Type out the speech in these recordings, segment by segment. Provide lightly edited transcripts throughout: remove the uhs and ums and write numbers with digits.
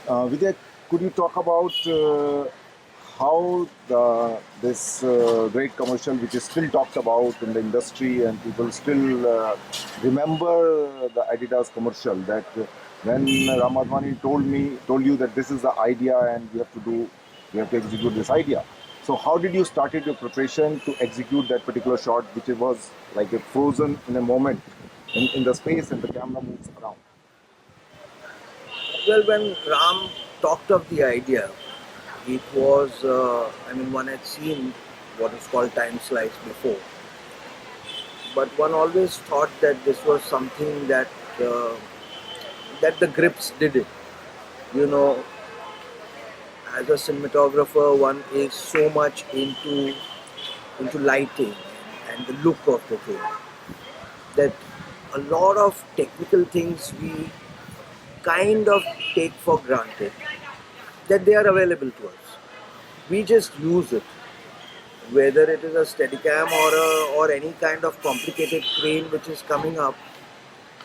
Vijay, could you talk about how this great commercial, which is still talked about in the industry, and people still remember the Adidas commercial, that when Ram Advani told you that this is the idea and we have to execute this idea. So how did you started your preparation to execute that particular shot, which was like a frozen in a moment in the space and the camera moves around? Well, when Ram talked of the idea, it was, one had seen what is called time slice before, but one always thought that this was something uh, that the grips did it. You know, as a cinematographer, one is so much into lighting and the look of the thing that a lot of technical things we kind of take for granted that they are available to us. We just use it, whether it is a Steadicam or any kind of complicated crane which is coming up.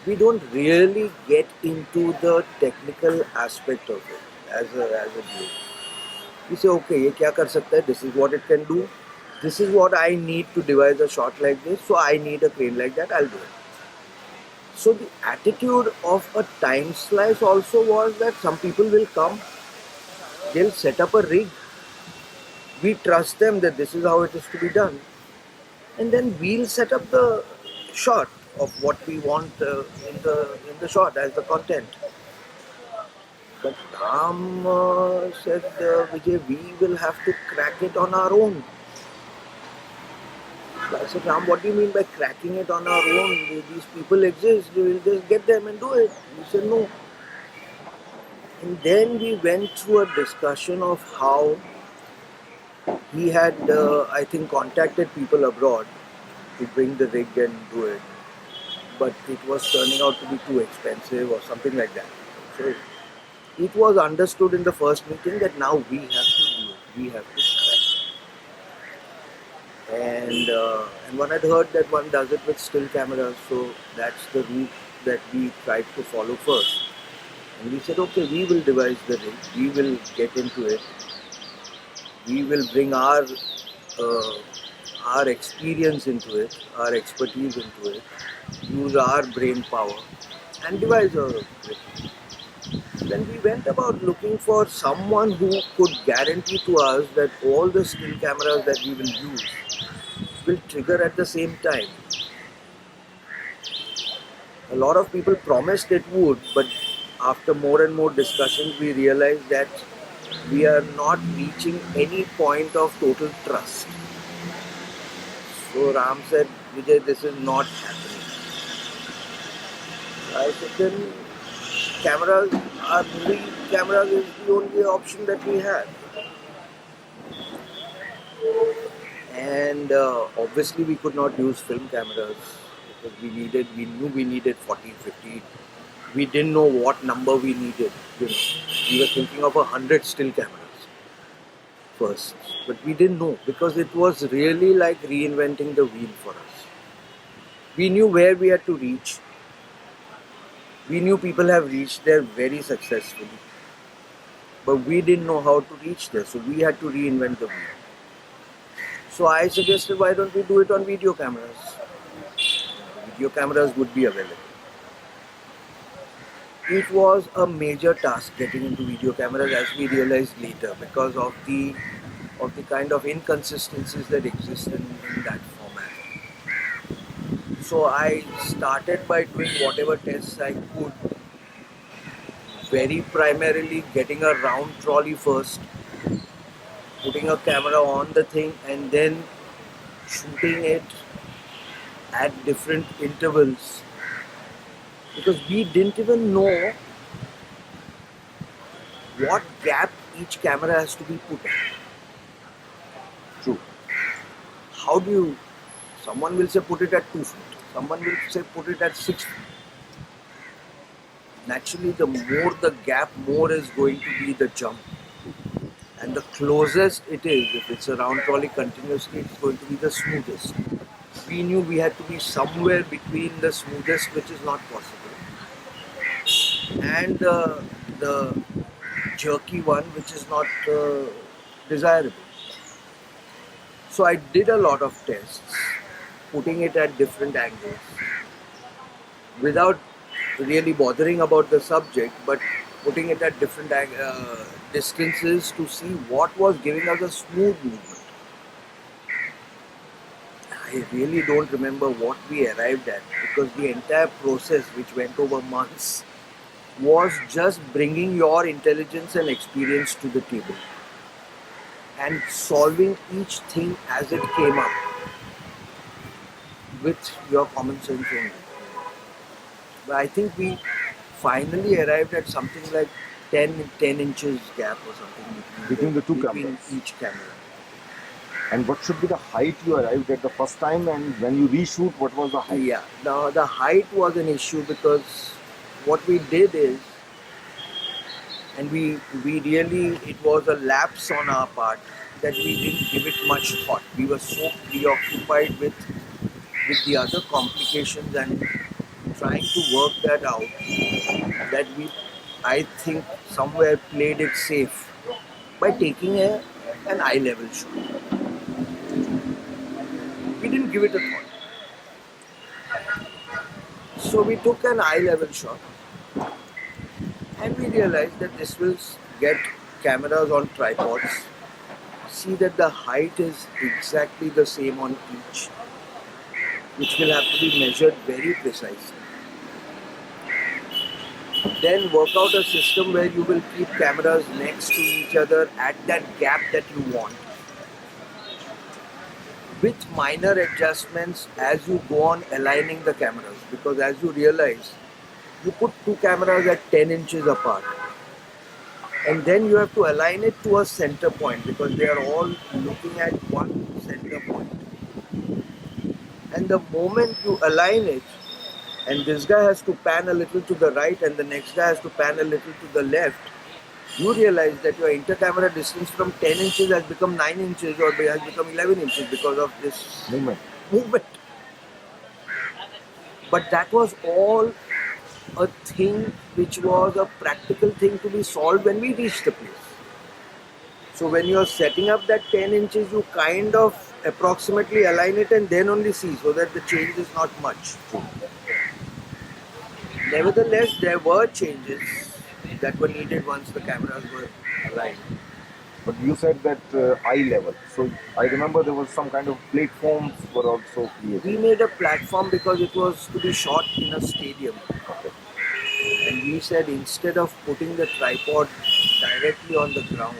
We don't really get into the technical aspect of it as a view. We say, okay, ये क्या कर सकता है? This is what it can do. This is what I need to devise a shot like this. So I need a crane like that. I'll do it. So the attitude of a time slice also was that some people will come, they'll set up a rig. We trust them that this is how it is to be done, and then we'll set up the shot of what we want in the shot as the content. But Ram said, Vijay, we will have to crack it on our own. So I said, Ram, what do you mean by cracking it on our own? These people exist, we will just get them and do it. He said, no. And then we went through a discussion of how he had, I think, contacted people abroad to bring the rig and do it. But it was turning out to be too expensive or something like that. So it was understood in the first meeting that now we have to do it. We have to crack it. And one had heard that one does it with still cameras, so that's the route that we tried to follow first. And we said, okay, we will devise the rig, we will get into it, we will bring uh, our experience into it, our expertise into it, use our brain power, and devise a rig. Then we went about looking for someone who could guarantee to us that all the still cameras that we will use will trigger at the same time. A lot of people promised it would, but after more and more discussions, we realized that we are not reaching any point of total trust. So Ram said, Vijay, this is not happening. I said, then cameras, our movie cameras is the only option that we have. And obviously we could not use film cameras because we knew we needed 40, 50. We didn't know what number we needed. We were thinking of 100 still cameras first, but we didn't know because it was really like reinventing the wheel for us. We knew where we had to reach. We knew people have reached there very successfully, but we didn't know how to reach there, so we had to reinvent the wheel. So I suggested, why don't we do it on video cameras? Video cameras would be available. It was a major task getting into video cameras, as we realized later, because of the kind of inconsistencies that exist in that format. So I started by doing whatever tests I could, very primarily getting a round trolley first, putting a camera on the thing, and then shooting it at different intervals, because we didn't even know what gap each camera has to be put in. True. How do you, someone will say put it at 2 feet, someone will say put it at 6 feet. Naturally, the more the gap, more is going to be the jump. And the closest it is, if it's a round trolley continuously, it's going to be the smoothest. We knew we had to be somewhere between the smoothest, which is not possible, and the jerky one, which is not desirable. So I did a lot of tests, putting it at different angles, without really bothering about the subject, but putting it at different distances to see what was giving us a smooth movement. I really don't remember what we arrived at, because the entire process, which went over months, was just bringing your intelligence and experience to the table and solving each thing as it came up with your common sense only. But I think we finally arrived at something like 10 inches gap or something Between the two between cameras. each camera. And what should be the height you arrived at the first time, and when you reshoot, what was the height? Yeah, now the height was an issue, because what we did is, and we really, it was a lapse on our part that we didn't give it much thought. We were so preoccupied with the other complications and trying to work that out, that we, I think, somewhere played it safe by taking an eye level shot. We didn't give it a thought. So we took an eye level shot, and we realized that this will get cameras on tripods, see that the height is exactly the same on each, which will have to be measured very precisely. Then work out a system where you will keep cameras next to each other at that gap that you want, with minor adjustments as you go on aligning the cameras. Because as you realize, you put two cameras at 10 inches apart, and then you have to align it to a center point, because they are all looking at one center point. And the moment you align it, and this guy has to pan a little to the right and the next guy has to pan a little to the left, you realize that your inter-camera distance from 10 inches has become 9 inches or has become 11 inches because of this movement. But that was all a thing which was a practical thing to be solved when we reached the place. So when you are setting up that 10 inches, you kind of approximately align it and then only see, so that the change is not much. Nevertheless, there were changes that were needed once the cameras were aligned. But you said that eye level. So I remember there was some kind of platforms were also created. We made a platform because it was to be shot in a stadium. Okay. And we said, instead of putting the tripod directly on the ground,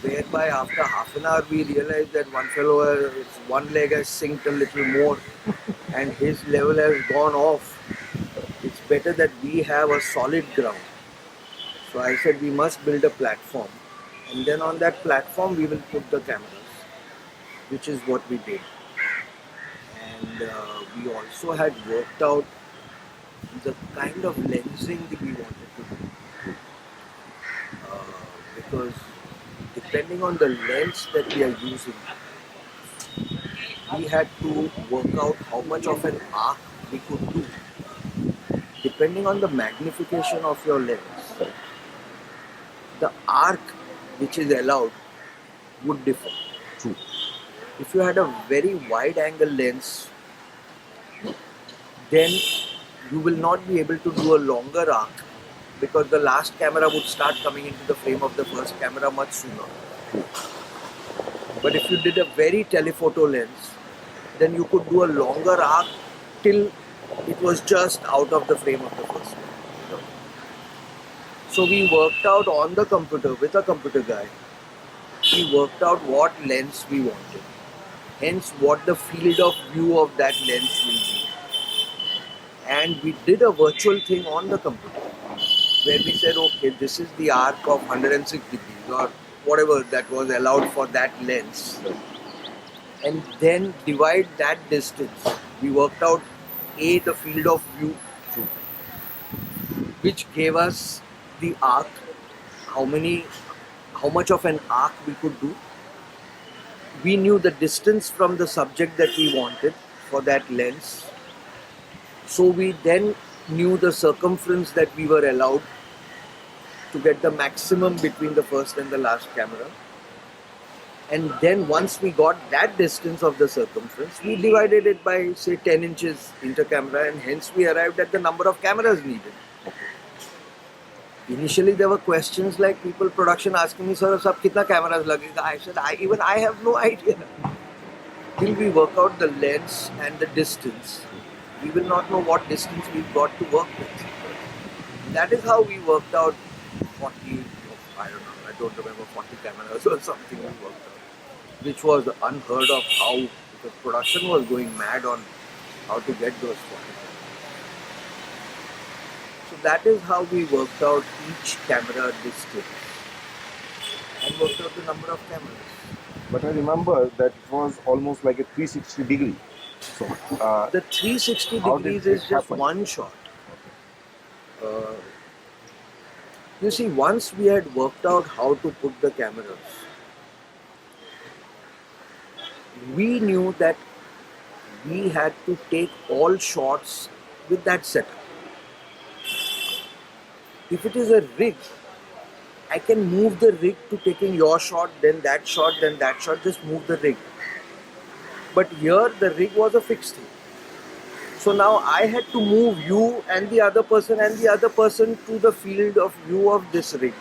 whereby after half an hour we realized that one fellow, one leg has sinked a little more and his level has gone off, it's better that we have a solid ground. So I said, we must build a platform, and then on that platform we will put the cameras, which is what we did. And we also had worked out the kind of lensing that we wanted to do, because depending on the lens that we are using, we had to work out how much of an arc we could do, depending on the magnification of your lens. The arc which is allowed would differ. True. If you had a very wide angle lens, then you will not be able to do a longer arc, because the last camera would start coming into the frame of the first camera much sooner. But if you did a very telephoto lens, then you could do a longer arc till it was just out of the frame of the first camera. So we worked out on the computer with a computer guy. We worked out what lens we wanted, hence what the field of view of that lens will be. And we did a virtual thing on the computer where we said, okay, this is the arc of 106 degrees or whatever that was allowed for that lens, and then divide that distance. We worked out the field of view, which gave us the arc, how much of an arc we could do. We knew the distance from the subject that we wanted for that lens, so we then knew the circumference that we were allowed to get the maximum between the first and the last camera. And then once we got that distance of the circumference, we divided it by say 10 inches inter-camera, and hence we arrived at the number of cameras needed. Initially there were questions like people production asking me, sir, sab kitna cameras lagega? I said, I have no idea. Till we work out the lens and the distance, we will not know what distance we've got to work with. That is how we worked out 40, I don't know, I don't remember, 40 cameras or something we worked out, which was unheard of, how, because production was going mad on how to get those 40. So that is how we worked out each camera distance and worked out the number of cameras. But I remember that it was almost like a 360 degree. So The 360 How did degrees it is just happen? one shot. You see, once we had worked out how to put the cameras, we knew that we had to take all shots with that setup. If it is a rig, I can move the rig to taking your shot, then that shot, then that shot, just move the rig. But here the rig was a fixed thing. So now I had to move you and the other person to the field of view of this rig.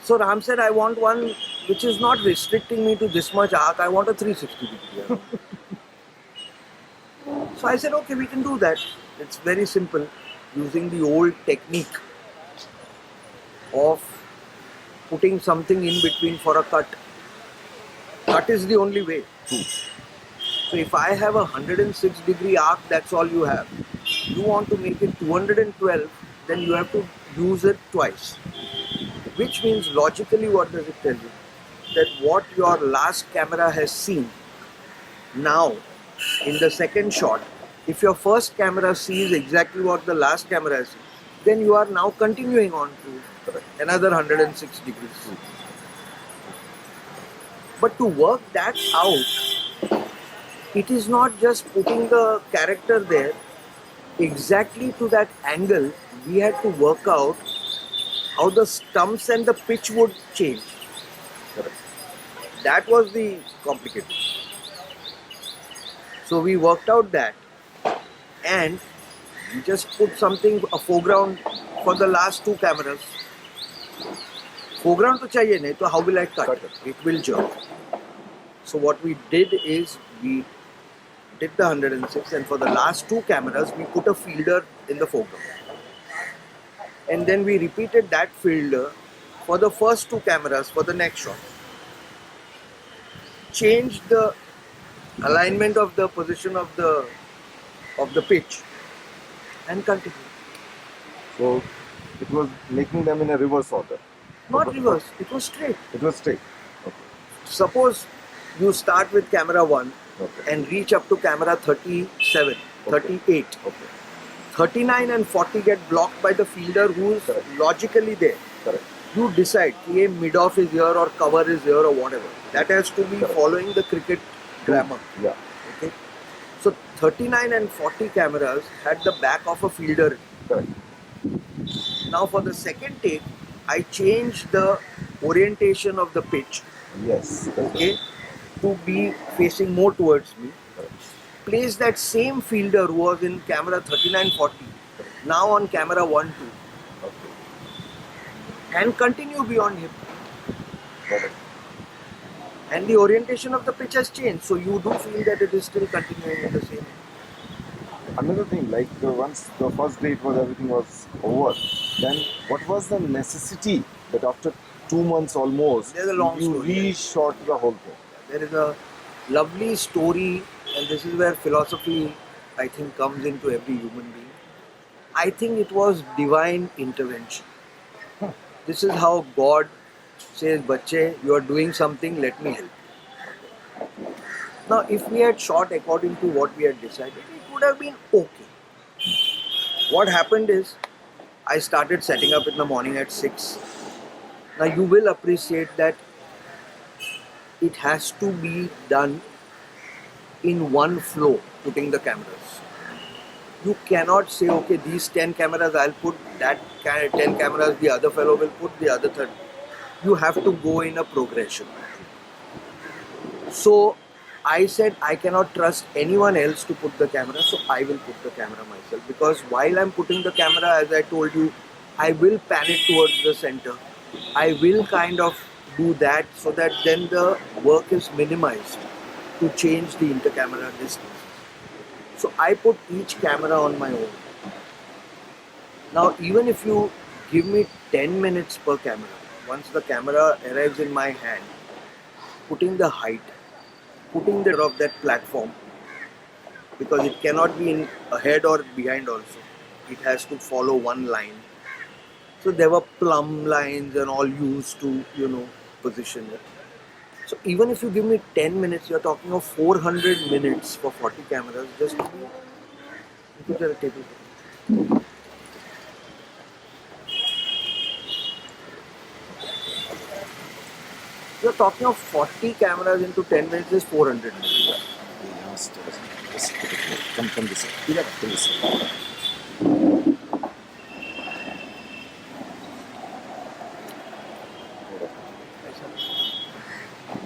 So Ram said, I want one which is not restricting me to this much arc, I want a 360 degree. So I said, okay, we can do that. It's very simple, using the old technique of putting something in between for a cut. Cut is the only way. So if I have a 106 degree arc, that's all you have. You want to make it 212, then you have to use it twice. Which means logically, what does it tell you? That what your last camera has seen, now in the second shot, if your first camera sees exactly what the last camera has seen, then you are now continuing on to another 106 degrees. But to work that out, it is not just putting the character there exactly to that angle. We had to work out how the stumps and the pitch would change. That was the complicated. So we worked out that, and we just put something, a foreground for the last two cameras. Foreground to chahiye nahi, to how will I cut? It will jerk. So what we did is we did the 106, and for the last two cameras we put a fielder in the foreground. And then we repeated that fielder for the first two cameras for the next shot. Changed the alignment of the position of the pitch and continued. So it was making them in a reverse order. Not reverse, it was straight. It was straight. Suppose you start with camera 1 Okay. and reach up to camera 37, 38. Okay. 39 and 40 get blocked by the fielder who is Correct. logically there. Correct. You decide कि mid off is here or cover is here or whatever. That has to be Correct. following the cricket grammar. Yeah. Okay. So 39 and 40 cameras had the back of a fielder. Correct. Now for the second take, I changed the orientation of the pitch, Yes. okay, to be facing more towards me. Correct. Place that same fielder who was in camera 39-40 now on camera 1-2 Okay. and continue beyond him. Got it. And the orientation of the pitch has changed, so you do feel that it is still continuing in the same. Another thing, like once the first date was everything was over, then what was the necessity that after 2 months almost There's a long you story. reshot the whole thing? There is a lovely story, and this is where philosophy, I think, comes into every human being. I think it was divine intervention. This is how God says, Bacche, you are doing something, let me help. Now, if we had shot according to what we had decided, it would have been okay. What happened is, I started setting up in the morning at 6. Now, you will appreciate that it has to be done in one flow, putting the cameras. You cannot say, okay, these 10 cameras I'll put, that 10 cameras the other fellow will put, the other 30. You have to go in a progression. So I said I cannot trust anyone else to put the camera, so I will put the camera myself. Because while I'm putting the camera, as I told you, I will pan it towards the center. I will kind of do that so that then the work is minimized to change the inter-camera distance. So I put each camera on my own. Now even if you give me 10 minutes per camera, once the camera arrives in my hand, putting the height, putting the of that platform, because it cannot be in ahead or behind also. It has to follow one line. So there were plumb lines and all used to, position it. So even if you give me 10 minutes, you're talking of 400 minutes for 40 cameras just to be put at a table. You're talking of 40 cameras into 10 minutes is 400 minutes. Come this way. Yeah. Come this way.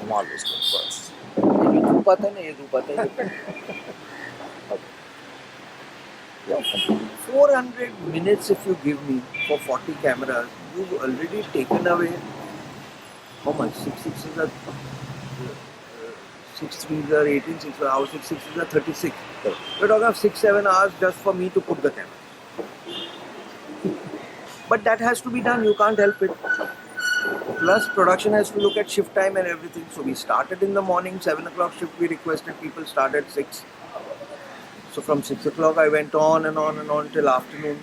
I'm always going first. ये तू पता नहीं, ये तू पता है. Yeah, 400 minutes if you give me for 40 cameras, you've already taken away how much? 6 sixes are 6 threes are 18, 6 hours, 6 sixes are 36. Correct. We're talking of 6-7 hours just for me to put the camera. But that has to be done, you can't help it. Plus production has to look at shift time and everything. So we started in the morning, 7 o'clock shift, we requested people start at 6. So from 6 o'clock I went on and on and on till afternoon.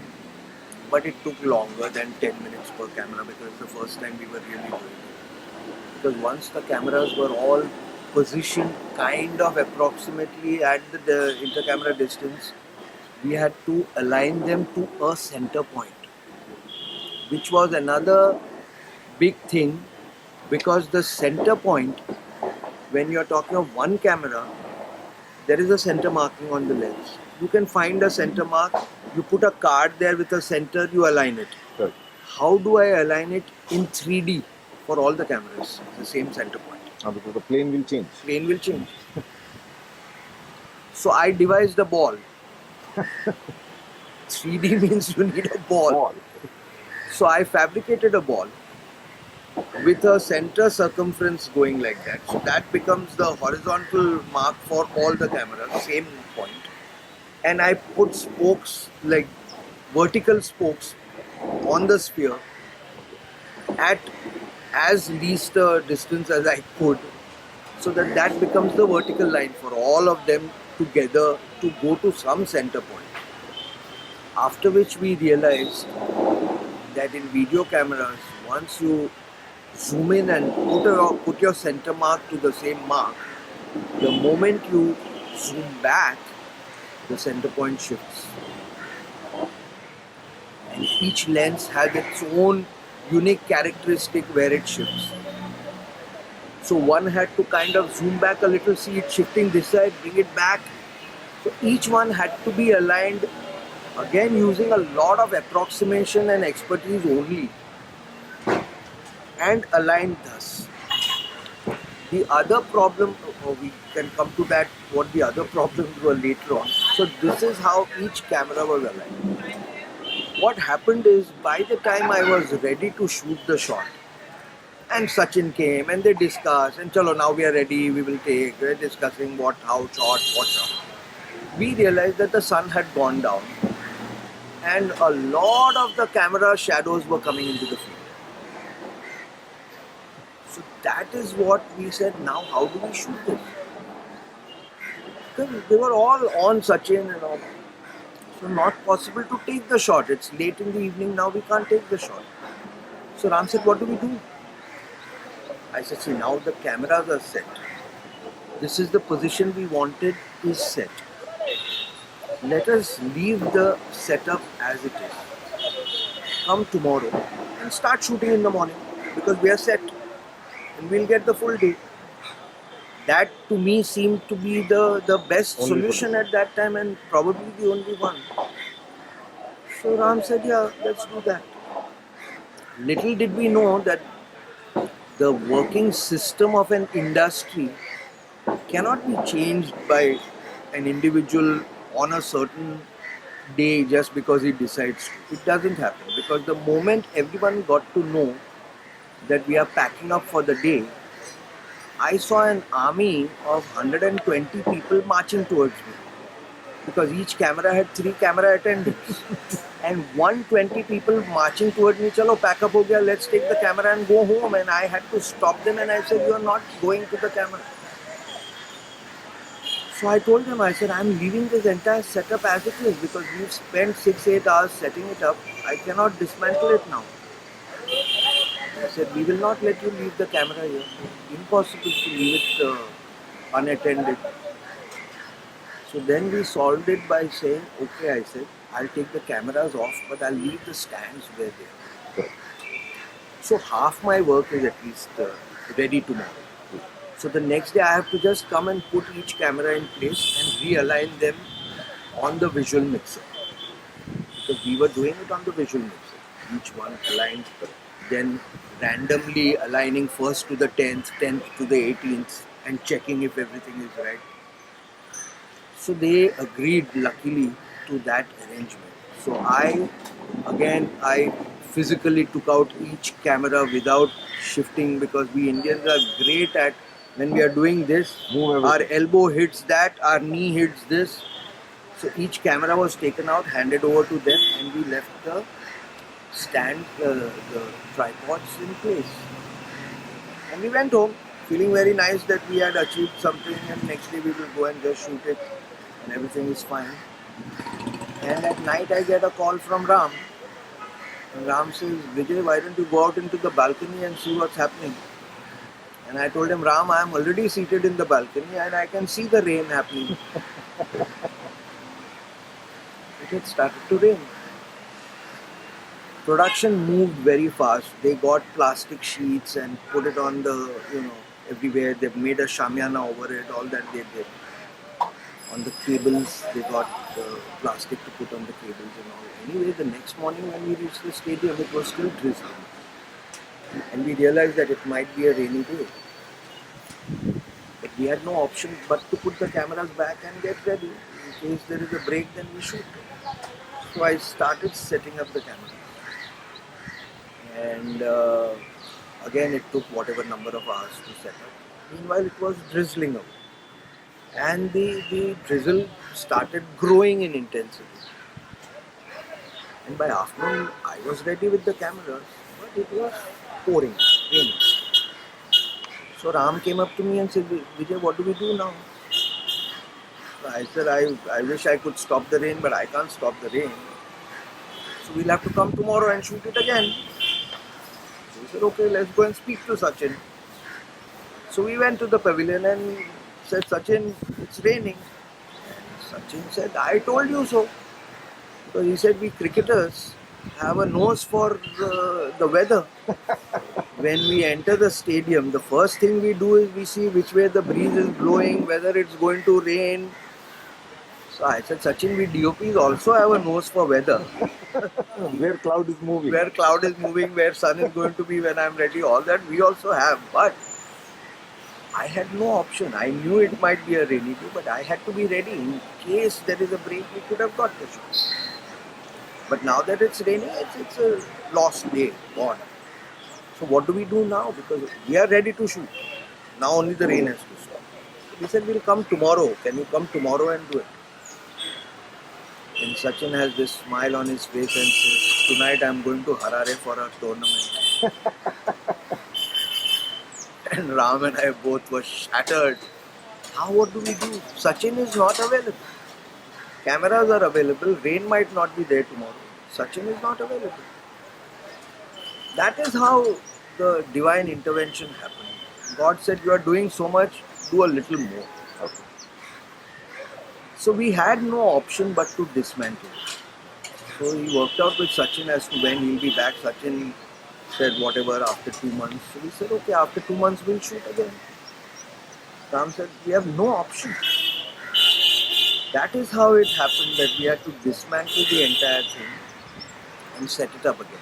But it took longer than 10 minutes per camera because it's the first time we were really doing it. Because once the cameras were all positioned kind of approximately at the inter-camera distance, we had to align them to a center point, which was another big thing, because the center point, when you're talking of one camera, there is a center marking on the lens. You can find a center mark, you put a card there with a center, you align it. Correct. How do I align it in 3D for all the cameras? The same center point. Because the plane will change. Plane will change. So I devised a ball. 3D means you need a ball. So I fabricated a ball with a center circumference going like that. So that becomes the horizontal mark for all the cameras, same point. And I put spokes, like vertical spokes, on the sphere at as least a distance as I could, so that that becomes the vertical line for all of them together to go to some center point. After which we realized that in video cameras, once you zoom in and put your center mark to the same mark, the moment you zoom back, the center point shifts. And each lens has its own unique characteristic where it shifts. So one had to kind of zoom back a little, see it shifting this side, bring it back. So each one had to be aligned, again using a lot of approximation and expertise only, and aligned thus. The other problem, we can come to that, what the other problems were later on. So this is how each camera was aligned. What happened is, by the time I was ready to shoot the shot, and Sachin came and they discussed, and chalo, now we are ready, we will take, we're discussing what, how shot, what shot. We realized that the sun had gone down and a lot of the camera shadows were coming into the field. So that is what we said, now how do we shoot this? Because they were all on Sachin and all. So not possible to take the shot. It's late in the evening now, we can't take the shot. So Ram said, what do we do? I said, see, now the cameras are set. This is the position we wanted is set. Let us leave the setup as it is. Come tomorrow and start shooting in the morning, because we are set and we'll get the full day. That to me seemed to be the best Only solution at that time and probably the only one. So Ram said, yeah, let's do that. Little did we know that the working system of an industry cannot be changed by an individual on a certain day just because he decides to. It doesn't happen because the moment everyone got to know that we are packing up for the day, I saw an army of 120 people marching towards me because each camera had 3 camera attendants and 120 people marching towards me. Chalo, pack up ho gaya, let's take the camera and go home. And I had to stop them and I said, you are not going to the camera. So I told them, I said, I'm leaving this entire setup as it is because we've spent 6-8 hours setting it up. I cannot dismantle it now. I said, we will not let you leave the camera here. Impossible to leave it unattended. So then we solved it by saying, okay, I said, I'll take the cameras off, but I'll leave the stands where they are. So half my work is at least ready tomorrow. So the next day I have to just come and put each camera in place and realign them on the visual mixer. Because we were doing it on the visual mixer. Each one aligned, then randomly aligning first to the 10th, 10th to the 18th and checking if everything is right. So they agreed luckily to that arrangement. So I physically took out each camera without shifting because we Indians are great at when we are doing this, Move our everything. elbow hits that, our knee hits this. So each camera was taken out, handed over to them, and we left the stand, the tripods in place. And we went home feeling very nice that we had achieved something, and next day we will go and just shoot it, and everything is fine. And at night I get a call from Ram. And Ram says, Vijay, why don't you go out into the balcony and see what's happening? And I told him, Ram, I am already seated in the balcony and I can see the rain happening. It had started to rain. Production moved very fast. They got plastic sheets and put it on the, everywhere. They made a shamiana over it, all that they did. On the cables, they got plastic to put on the cables and all. Anyway, the next morning when we reached the stadium, it was still drizzling. And we realized that it might be a rainy day. But we had no option but to put the cameras back and get ready. In case there is a break, then we shoot. So I started setting up the cameras. And again, it took whatever number of hours to set up. Meanwhile, it was drizzling away. And the drizzle started growing in intensity. And by afternoon, I was ready with the cameras, but it was pouring, raining. So Ram came up to me and said, Vijay, what do we do now? I said, I wish I could stop the rain, but I can't stop the rain. So we'll have to come tomorrow and shoot it again. So we said, okay, let's go and speak to Sachin. So we went to the pavilion and said, Sachin, it's raining. And Sachin said, I told you so. Because he said, we cricketers have a nose for the weather. When we enter the stadium, the first thing we do is we see which way the breeze is blowing, whether it's going to rain. So I said, Sachin, we DOPs also have a nose for weather. Where cloud is moving. Where cloud is moving, where sun is going to be when I'm ready, all that we also have. But I had no option. I knew it might be a rainy day, but I had to be ready. In case there is a break, we could have got the shot. But now that it's raining, it's a lost day, gone. So what do we do now? Because we are ready to shoot. Now only the rain has to stop. He said, we'll come tomorrow. Can you come tomorrow and do it? And Sachin has this smile on his face and says, tonight I'm going to Harare for a tournament. And Ram and I both were shattered. Now what do we do? Sachin is not available. Cameras are available. Rain might not be there tomorrow. Sachin is not available. That is how the divine intervention happened. God said, you are doing so much, do a little more. Okay. So we had no option but to dismantle. So he worked out with Sachin as to when he'll be back. Sachin said whatever after 2 months. So we said, okay, after 2 months we'll shoot again. Ram said, we have no option. That is how it happened that we had to dismantle the entire thing and set it up again.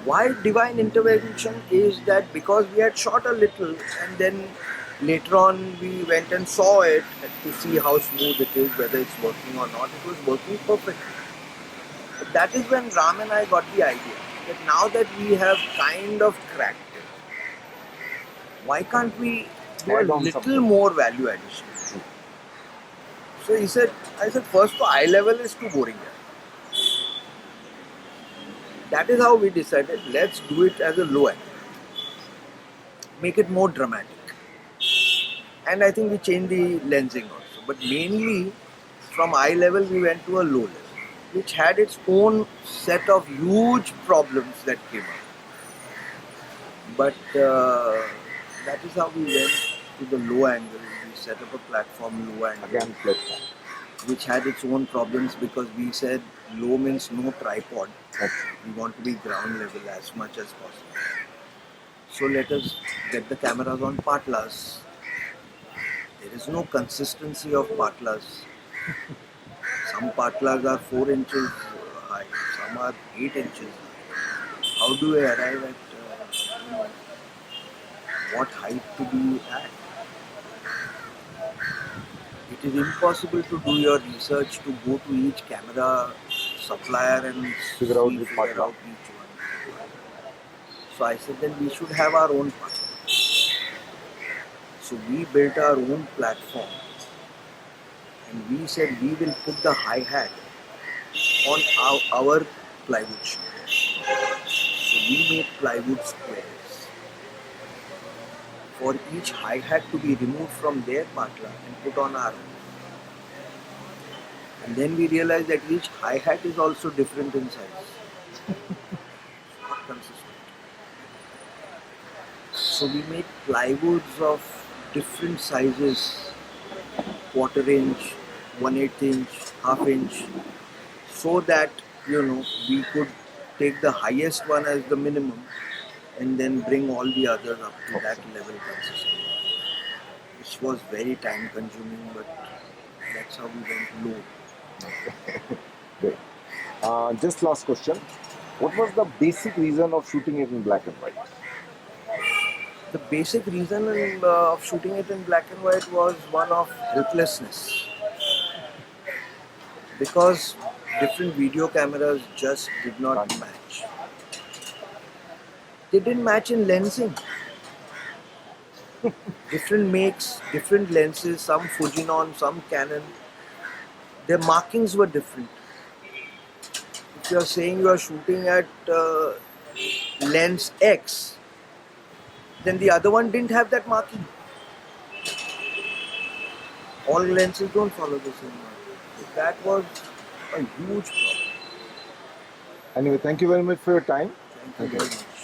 Why divine intervention is that because we had shot a little and then later on we went and saw it to see how smooth it is, whether it's working or not. It was working perfectly. But that is when Ram and I got the idea that now that we have kind of cracked it, why can't we do a Add on little something. more value addition? So I said, first to eye level is too boring. That is how we decided, let's do it as a low angle. Make it more dramatic. And I think we changed the lensing also. But mainly from eye level we went to a low level, which had its own set of huge problems that came up. But that is how we went to the low angle. We set up a platform low angle, Again, platform. which had its own problems because we said low means no tripod. Okay. We want to be ground level as much as possible. So let us get the cameras on patlas. There is no consistency of patlas. Some patlas are 4 inches high, some are 8 inches high. How do I arrive at what height to be at? It is impossible to do your research to go to each camera supplier and Figure out which patla. out each one. So I said then we should have our own patla. So we built our own platform and we said we will put the hi-hat on our plywood sheet. So we made plywood squares for each hi-hat to be removed from their patla and put on our own. And then we realized that each hi-hat is also different in size. Not consistent. So we made plywoods of different sizes, quarter inch, 1/8 inch, half inch, so that we could take the highest one as the minimum and then bring all the others up to that level consistently. Which was very time consuming, but that's how we went low. Great. Just last question. What was the basic reason of shooting it in black and white? The basic reason of shooting it in black and white was one of helplessness. Because different video cameras just did not match. They didn't match in lensing. Different makes, different lenses, some Fujinon, some Canon. Their markings were different. If you are saying you are shooting at lens X, then the other one didn't have that marking. All lenses don't follow the same marking. So that was a huge problem. Anyway, thank you very much for your time. Thank you very much.